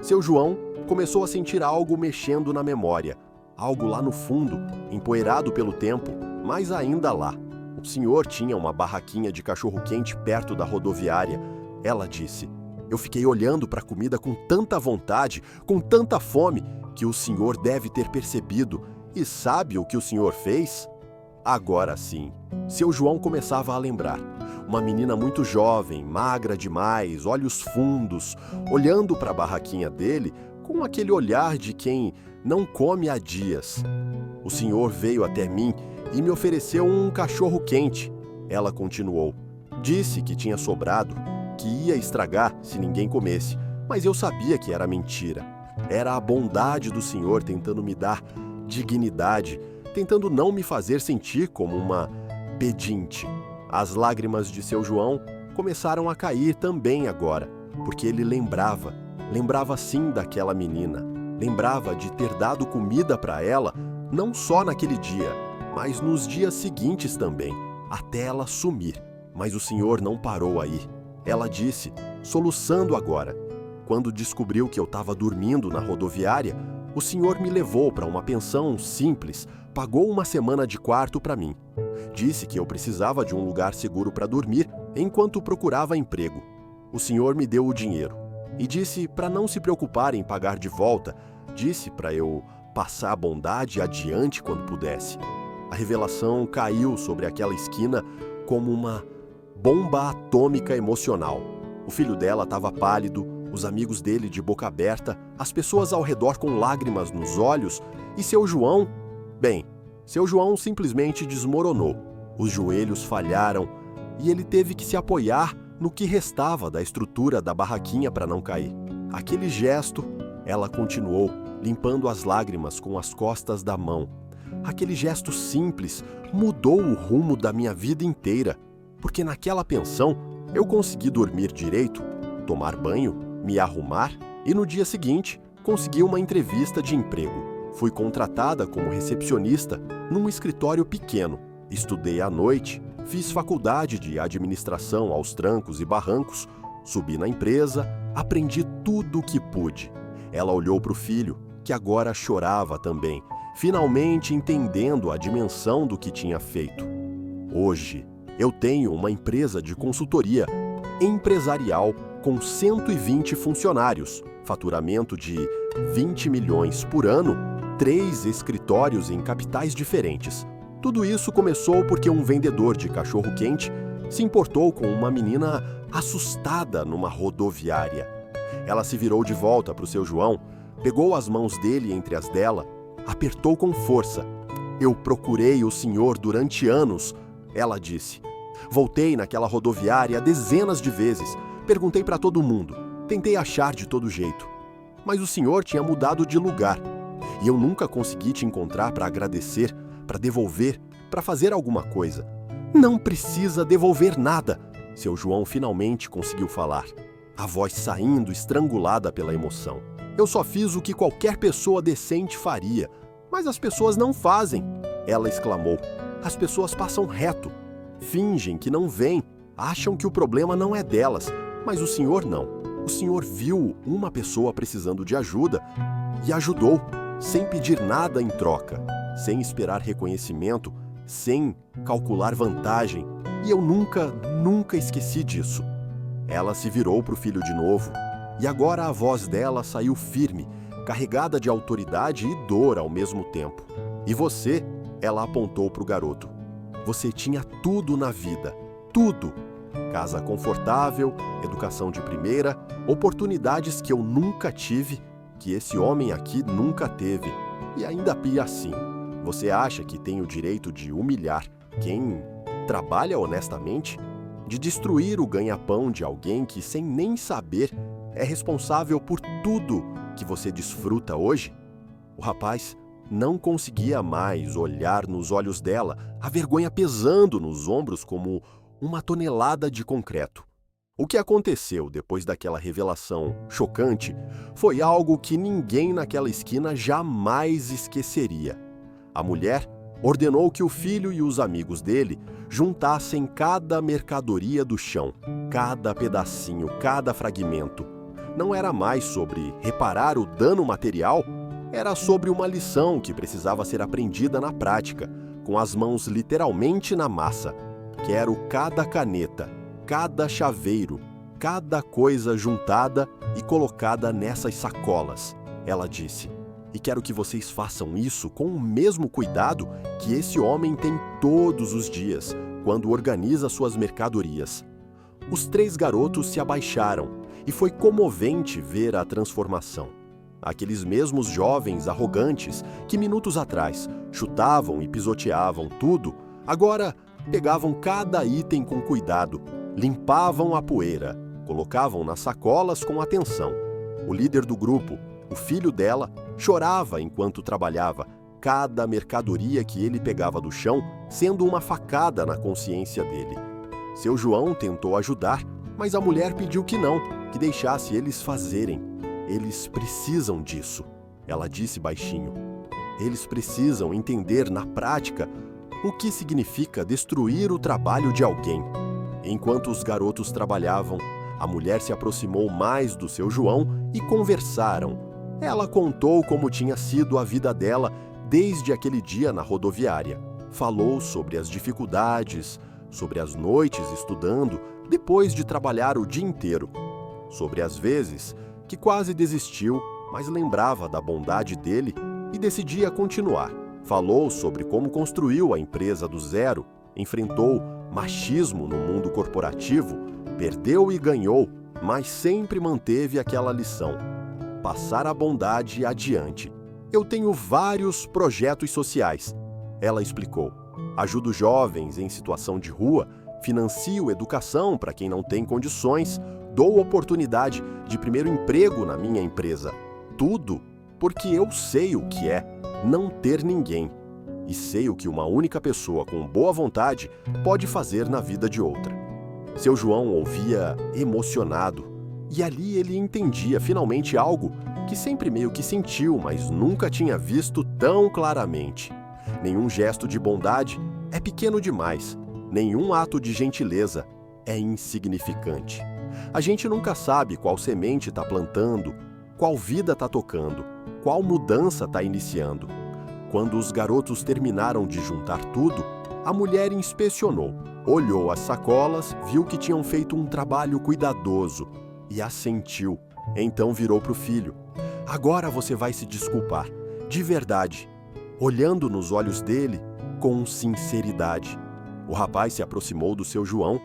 Seu João começou a sentir algo mexendo na memória. Algo lá no fundo, empoeirado pelo tempo, mas ainda lá. O senhor tinha uma barraquinha de cachorro-quente perto da rodoviária. Ela disse, Eu fiquei olhando para a comida com tanta vontade, com tanta fome, que o senhor deve ter percebido. E sabe o que o senhor fez? Agora sim, seu João começava a lembrar. Uma menina muito jovem, magra demais, olhos fundos, olhando para a barraquinha dele com aquele olhar de quem não come há dias. O senhor veio até mim e me ofereceu um cachorro quente. Ela continuou. Disse que tinha sobrado, que ia estragar se ninguém comesse, mas eu sabia que era mentira. Era a bondade do senhor tentando me dar dignidade, tentando não me fazer sentir como uma pedinte. As lágrimas de seu João começaram a cair também agora, porque ele lembrava sim daquela menina, lembrava de ter dado comida para ela, não só naquele dia, mas nos dias seguintes também, até ela sumir. Mas o senhor não parou aí. Ela disse, soluçando agora. Quando descobriu que eu estava dormindo na rodoviária, o senhor me levou para uma pensão simples, pagou uma semana de quarto para mim. Disse que eu precisava de um lugar seguro para dormir enquanto procurava emprego. O senhor me deu o dinheiro e disse para não se preocupar em pagar de volta, disse para eu passar a bondade adiante quando pudesse. A revelação caiu sobre aquela esquina como uma bomba atômica emocional. O filho dela estava pálido, os amigos dele de boca aberta, as pessoas ao redor com lágrimas nos olhos e seu João... Bem, seu João simplesmente desmoronou. Os joelhos falharam e ele teve que se apoiar no que restava da estrutura da barraquinha para não cair. Aquele gesto, ela continuou, limpando as lágrimas com as costas da mão. Aquele gesto simples mudou o rumo da minha vida inteira, porque naquela pensão eu consegui dormir direito, tomar banho, me arrumar e no dia seguinte consegui uma entrevista de emprego. Fui contratada como recepcionista num escritório pequeno. Estudei à noite, fiz faculdade de administração aos trancos e barrancos, subi na empresa, aprendi tudo o que pude. Ela olhou para o filho, que agora chorava também, finalmente entendendo a dimensão do que tinha feito. Hoje, eu tenho uma empresa de consultoria empresarial com 120 funcionários, faturamento de 20 milhões por ano, 3 escritórios em capitais diferentes. Tudo isso começou porque um vendedor de cachorro-quente se importou com uma menina assustada numa rodoviária. Ela se virou de volta para o seu João, pegou as mãos dele entre as dela, apertou com força. Eu procurei o senhor durante anos, ela disse. Voltei naquela rodoviária dezenas de vezes, perguntei para todo mundo, tentei achar de todo jeito. Mas o senhor tinha mudado de lugar e eu nunca consegui te encontrar para agradecer, para devolver, para fazer alguma coisa. Não precisa devolver nada, seu João finalmente conseguiu falar, a voz saindo estrangulada pela emoção. Eu só fiz o que qualquer pessoa decente faria, mas as pessoas não fazem, ela exclamou. As pessoas passam reto, fingem que não veem, acham que o problema não é delas, mas o senhor não. O senhor viu uma pessoa precisando de ajuda e ajudou, sem pedir nada em troca, sem esperar reconhecimento, sem calcular vantagem, e eu nunca esqueci disso. Ela se virou para o filho de novo, e agora a voz dela saiu firme, carregada de autoridade e dor ao mesmo tempo. E você, ela apontou para o garoto. Você tinha tudo na vida, tudo. Casa confortável, educação de primeira, oportunidades que eu nunca tive, que esse homem aqui nunca teve. E ainda pia assim. Você acha que tem o direito de humilhar quem trabalha honestamente? De destruir o ganha-pão de alguém que, sem nem saber, é responsável por tudo que você desfruta hoje? O rapaz não conseguia mais olhar nos olhos dela, a vergonha pesando nos ombros como uma tonelada de concreto. O que aconteceu depois daquela revelação chocante foi algo que ninguém naquela esquina jamais esqueceria. A mulher ordenou que o filho e os amigos dele juntassem cada mercadoria do chão, cada pedacinho, cada fragmento. Não era mais sobre reparar o dano material, era sobre uma lição que precisava ser aprendida na prática, com as mãos literalmente na massa. Quero cada caneta, cada chaveiro, cada coisa juntada e colocada nessas sacolas, ela disse. E quero que vocês façam isso com o mesmo cuidado que esse homem tem todos os dias, quando organiza suas mercadorias. Os 3 garotos se abaixaram e foi comovente ver a transformação. Aqueles mesmos jovens arrogantes que minutos atrás chutavam e pisoteavam tudo, agora pegavam cada item com cuidado, limpavam a poeira, colocavam nas sacolas com atenção. O líder do grupo, o filho dela, chorava enquanto trabalhava, cada mercadoria que ele pegava do chão sendo uma facada na consciência dele. Seu João tentou ajudar, mas a mulher pediu que não, que deixasse eles fazerem. Eles precisam disso, ela disse baixinho. Eles precisam entender na prática o que significa destruir o trabalho de alguém. Enquanto os garotos trabalhavam, a mulher se aproximou mais do seu João e conversaram. Ela contou como tinha sido a vida dela desde aquele dia na rodoviária. Falou sobre as dificuldades, sobre as noites estudando depois de trabalhar o dia inteiro, sobre as vezes que quase desistiu, mas lembrava da bondade dele e decidia continuar. Falou sobre como construiu a empresa do zero, enfrentou machismo no mundo corporativo, perdeu e ganhou, mas sempre manteve aquela lição: passar a bondade adiante. Eu tenho vários projetos sociais, ela explicou. Ajudo jovens em situação de rua, financio educação para quem não tem condições, dou oportunidade de primeiro emprego na minha empresa. Tudo porque eu sei o que é não ter ninguém e sei o que uma única pessoa com boa vontade pode fazer na vida de outra. Seu João ouvia emocionado e ali ele entendia finalmente algo que sempre meio que sentiu, mas nunca tinha visto tão claramente. Nenhum gesto de bondade é pequeno demais, nenhum ato de gentileza é insignificante. A gente nunca sabe qual semente está plantando, qual vida está tocando, qual mudança está iniciando. Quando os garotos terminaram de juntar tudo, a mulher inspecionou, olhou as sacolas, viu que tinham feito um trabalho cuidadoso e assentiu. Então virou para o filho. Agora você vai se desculpar, de verdade, olhando nos olhos dele com sinceridade. O rapaz se aproximou do seu João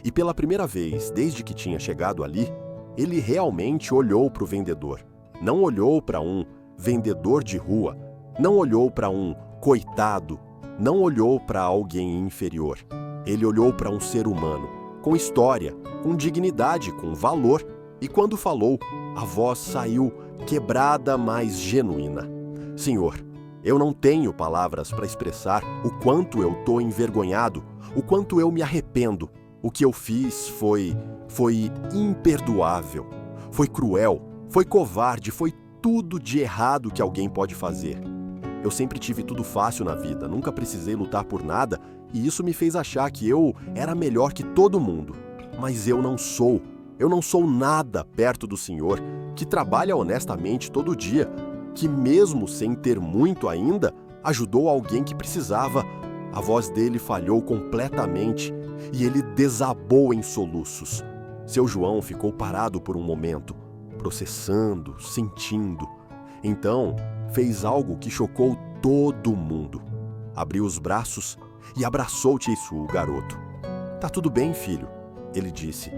e pela primeira vez desde que tinha chegado ali, ele realmente olhou para o vendedor. Não olhou para um vendedor de rua, não olhou para um coitado, não olhou para alguém inferior. Ele olhou para um ser humano, com história, com dignidade, com valor. E quando falou, a voz saiu quebrada, mas genuína. Senhor, eu não tenho palavras para expressar o quanto eu estou envergonhado, o quanto eu me arrependo. O que eu fiz foi imperdoável, foi cruel, foi covarde, foi tudo de errado que alguém pode fazer. Eu sempre tive tudo fácil na vida, nunca precisei lutar por nada e isso me fez achar que eu era melhor que todo mundo. Mas eu não sou nada perto do Senhor, que trabalha honestamente todo dia, que mesmo sem ter muito ainda, ajudou alguém que precisava. A voz dele falhou completamente e ele desabou em soluços. Seu João ficou parado por um momento, processando, sentindo. Então, fez algo que chocou todo mundo. Abriu os braços e abraçou Teisu, o garoto. Tá tudo bem, filho, ele disse.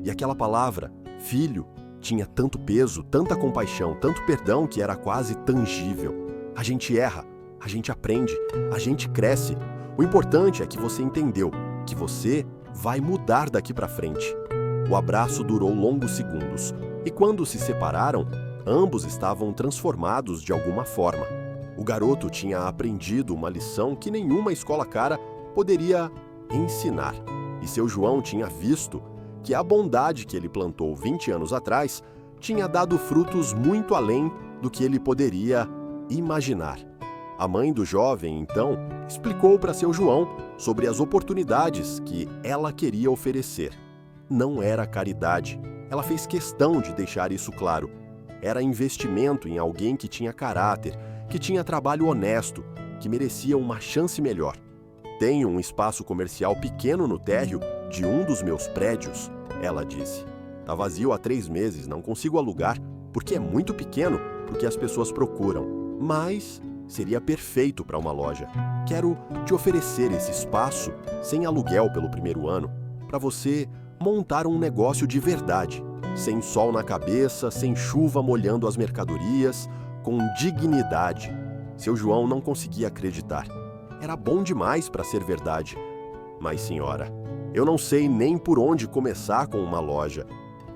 E aquela palavra, filho, tinha tanto peso, tanta compaixão, tanto perdão que era quase tangível. A gente erra, a gente aprende, a gente cresce. O importante é que você entendeu que você vai mudar daqui para frente. O abraço durou longos segundos e quando se separaram, ambos estavam transformados de alguma forma. O garoto tinha aprendido uma lição que nenhuma escola cara poderia ensinar. E seu João tinha visto que a bondade que ele plantou 20 anos atrás tinha dado frutos muito além do que ele poderia imaginar. A mãe do jovem, então, explicou para seu João sobre as oportunidades que ela queria oferecer. Não era caridade, ela fez questão de deixar isso claro. Era investimento em alguém que tinha caráter, que tinha trabalho honesto, que merecia uma chance melhor. Tenho um espaço comercial pequeno no térreo de um dos meus prédios, ela disse. Tá vazio há 3 meses, não consigo alugar, porque é muito pequeno para o que as pessoas procuram. Mas seria perfeito para uma loja. Quero te oferecer esse espaço, sem aluguel pelo primeiro ano, para você montar um negócio de verdade, sem sol na cabeça, sem chuva molhando as mercadorias, com dignidade. Seu João não conseguia acreditar. Era bom demais para ser verdade. Mas, senhora, eu não sei nem por onde começar com uma loja.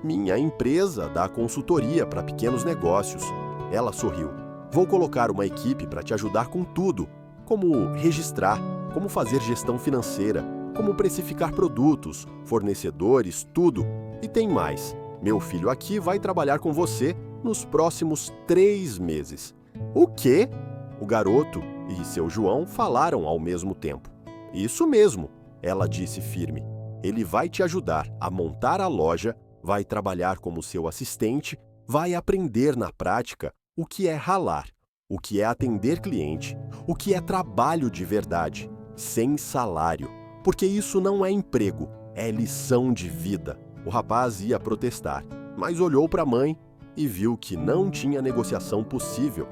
Minha empresa dá consultoria para pequenos negócios. Ela sorriu. Vou colocar uma equipe para te ajudar com tudo. Como registrar, como fazer gestão financeira, como precificar produtos, fornecedores, tudo. E tem mais. Meu filho aqui vai trabalhar com você nos próximos 3 meses. O quê? O garoto e seu João falaram ao mesmo tempo. Isso mesmo, ela disse firme. Ele vai te ajudar a montar a loja, vai trabalhar como seu assistente, vai aprender na prática o que é ralar, o que é atender cliente, o que é trabalho de verdade, sem salário. Porque isso não é emprego, é lição de vida. O rapaz ia protestar, mas olhou para a mãe e viu que não tinha negociação possível.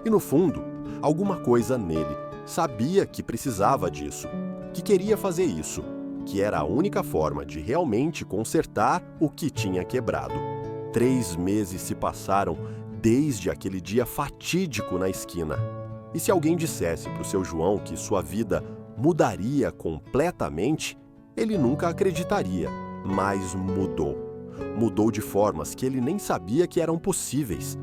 E no fundo, alguma coisa nele sabia que precisava disso, que queria fazer isso, que era a única forma de realmente consertar o que tinha quebrado. 3 meses se passaram desde aquele dia fatídico na esquina. E se alguém dissesse para o seu João que sua vida mudaria completamente, ele nunca acreditaria, mas mudou. Mudou de formas que ele nem sabia que eram possíveis.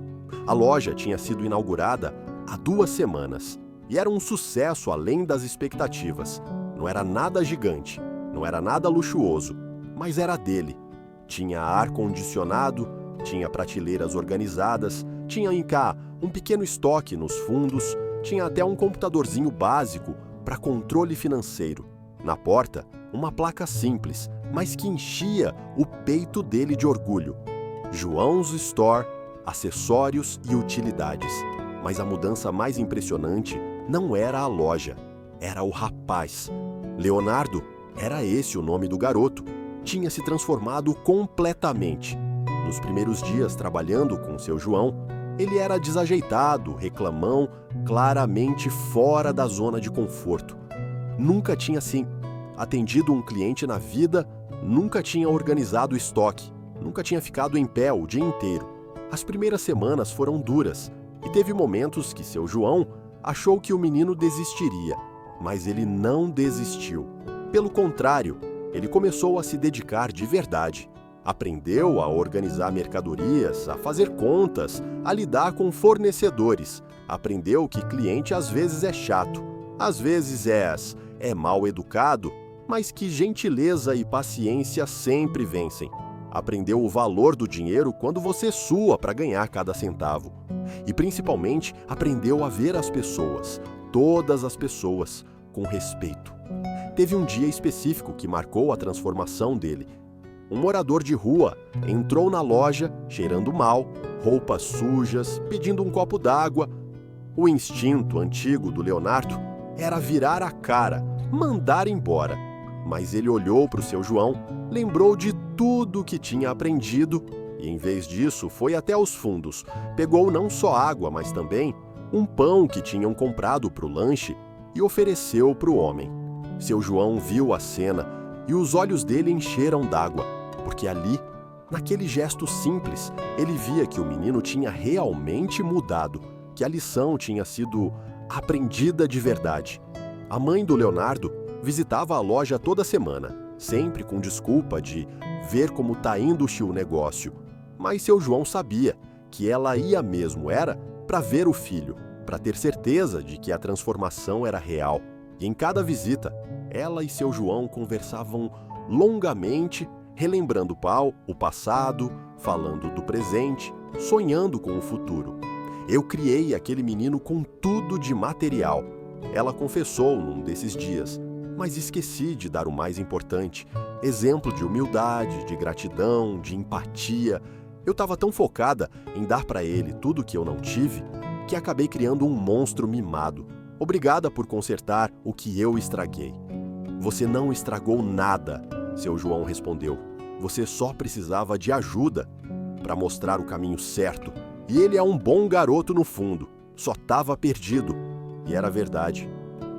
A loja tinha sido inaugurada há 2 semanas e era um sucesso além das expectativas. Não era nada gigante, não era nada luxuoso, mas era dele. Tinha ar-condicionado, tinha prateleiras organizadas, tinha em cá um pequeno estoque nos fundos, tinha até um computadorzinho básico para controle financeiro. Na porta, uma placa simples, mas que enchia o peito dele de orgulho. João's Store, acessórios e utilidades. Mas a mudança mais impressionante não era a loja, era o rapaz. Leonardo, era esse o nome do garoto, tinha se transformado completamente. Nos primeiros dias trabalhando com seu João, ele era desajeitado, reclamão, claramente fora da zona de conforto. Nunca tinha, assim, atendido um cliente na vida, nunca tinha organizado o estoque, nunca tinha ficado em pé o dia inteiro. As primeiras semanas foram duras e teve momentos que seu João achou que o menino desistiria, mas ele não desistiu. Pelo contrário, ele começou a se dedicar de verdade. Aprendeu a organizar mercadorias, a fazer contas, a lidar com fornecedores. Aprendeu que cliente às vezes é chato, às vezes é mal educado, mas que gentileza e paciência sempre vencem. Aprendeu o valor do dinheiro quando você sua para ganhar cada centavo. E principalmente aprendeu a ver as pessoas, todas as pessoas, com respeito. Teve um dia específico que marcou a transformação dele. Um morador de rua entrou na loja cheirando mal, roupas sujas, pedindo um copo d'água. O instinto antigo do Leonardo era virar a cara, mandar embora. Mas ele olhou para o seu João, lembrou de tudo que tinha aprendido e, em vez disso, foi até os fundos. Pegou não só água, mas também um pão que tinham comprado para o lanche e ofereceu para o homem. Seu João viu a cena e os olhos dele encheram d'água, porque ali, naquele gesto simples, ele via que o menino tinha realmente mudado, que a lição tinha sido aprendida de verdade. A mãe do Leonardo visitava a loja toda semana, sempre com desculpa de ver como tá indo o negócio. Mas seu João sabia que ela ia mesmo para ver o filho, para ter certeza de que a transformação era real. E em cada visita, ela e seu João conversavam longamente, relembrando o passado, falando do presente, sonhando com o futuro. Eu criei aquele menino com tudo de material. Ela confessou num desses dias, mas esqueci de dar o mais importante, exemplo de humildade, de gratidão, de empatia. Eu estava tão focada em dar para ele tudo que eu não tive, que acabei criando um monstro mimado. Obrigada por consertar o que eu estraguei. Você não estragou nada, seu João respondeu. Você só precisava de ajuda para mostrar o caminho certo. E ele é um bom garoto no fundo, só estava perdido. E era verdade.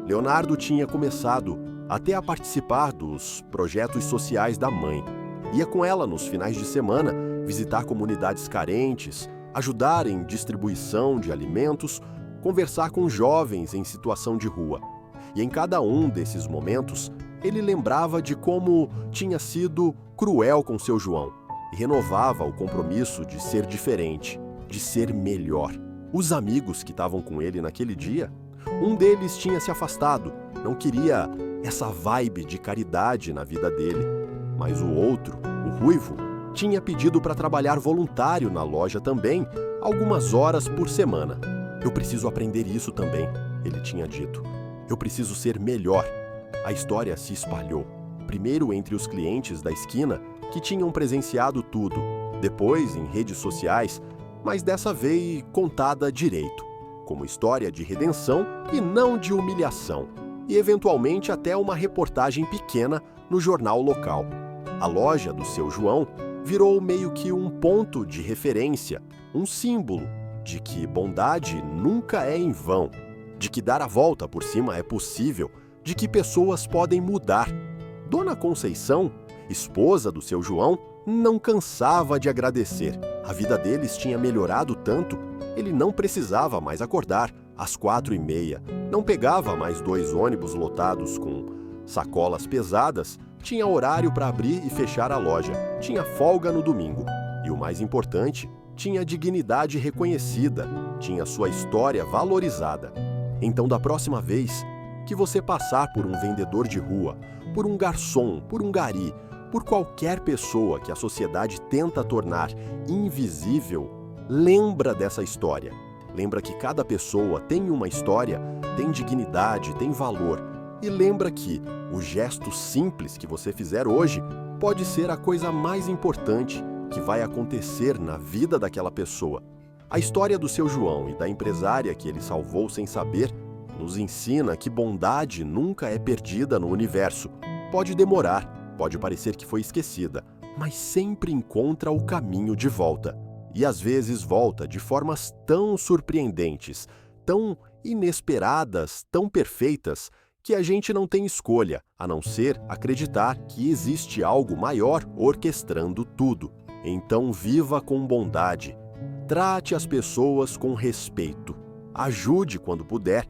Leonardo tinha começado até a participar dos projetos sociais da mãe. Ia com ela nos finais de semana visitar comunidades carentes, ajudar em distribuição de alimentos, conversar com jovens em situação de rua. E em cada um desses momentos, ele lembrava de como tinha sido cruel com seu João e renovava o compromisso de ser diferente, de ser melhor. Os amigos que estavam com ele naquele dia, um deles tinha se afastado, não queria essa vibe de caridade na vida dele. Mas o outro, o Ruivo, tinha pedido para trabalhar voluntário na loja também, algumas horas por semana. Eu preciso aprender isso também, ele tinha dito. Eu preciso ser melhor. A história se espalhou. Primeiro entre os clientes da esquina, que tinham presenciado tudo. Depois em redes sociais, mas dessa vez contada direito, como história de redenção e não de humilhação. E eventualmente até uma reportagem pequena no jornal local. A loja do seu João virou meio que um ponto de referência, um símbolo de que bondade nunca é em vão, de que dar a volta por cima é possível, de que pessoas podem mudar. Dona Conceição, esposa do seu João, não cansava de agradecer. A vida deles tinha melhorado tanto, ele não precisava mais acordar às 4h30, não pegava mais 2 ônibus lotados com sacolas pesadas, tinha horário para abrir e fechar a loja, tinha folga no domingo. E o mais importante, tinha dignidade reconhecida, tinha sua história valorizada. Então, da próxima vez que você passar por um vendedor de rua, por um garçom, por um gari, por qualquer pessoa que a sociedade tenta tornar invisível, lembra dessa história. Lembra que cada pessoa tem uma história, tem dignidade, tem valor. E lembra que o gesto simples que você fizer hoje pode ser a coisa mais importante que vai acontecer na vida daquela pessoa. A história do seu João e da empresária que ele salvou sem saber nos ensina que bondade nunca é perdida no universo. Pode demorar, pode parecer que foi esquecida, mas sempre encontra o caminho de volta. E às vezes volta de formas tão surpreendentes, tão inesperadas, tão perfeitas, que a gente não tem escolha, a não ser acreditar que existe algo maior orquestrando tudo. Então viva com bondade, trate as pessoas com respeito, ajude quando puder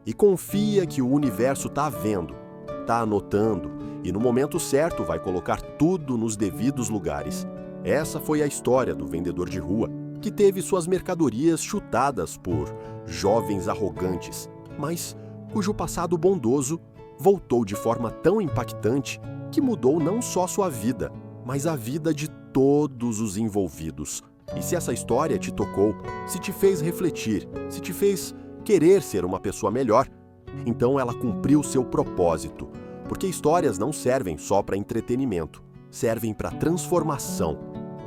e confia que o universo está vendo, está anotando e no momento certo vai colocar tudo nos devidos lugares. Essa foi a história do vendedor de rua, que teve suas mercadorias chutadas por jovens arrogantes, mas cujo passado bondoso voltou de forma tão impactante que mudou não só sua vida, mas a vida de todos os envolvidos. E se essa história te tocou, se te fez refletir, se te fez querer ser uma pessoa melhor, então ela cumpriu seu propósito, porque histórias não servem só para entretenimento, servem para transformação.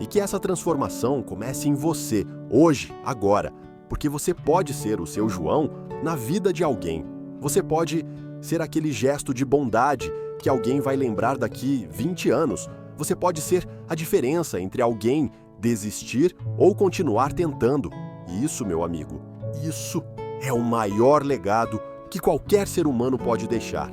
E que essa transformação comece em você, hoje, agora, porque você pode ser o seu João na vida de alguém. Você pode ser aquele gesto de bondade que alguém vai lembrar daqui 20 anos. Você pode ser a diferença entre alguém desistir ou continuar tentando. E isso, meu amigo, isso é o maior legado que qualquer ser humano pode deixar.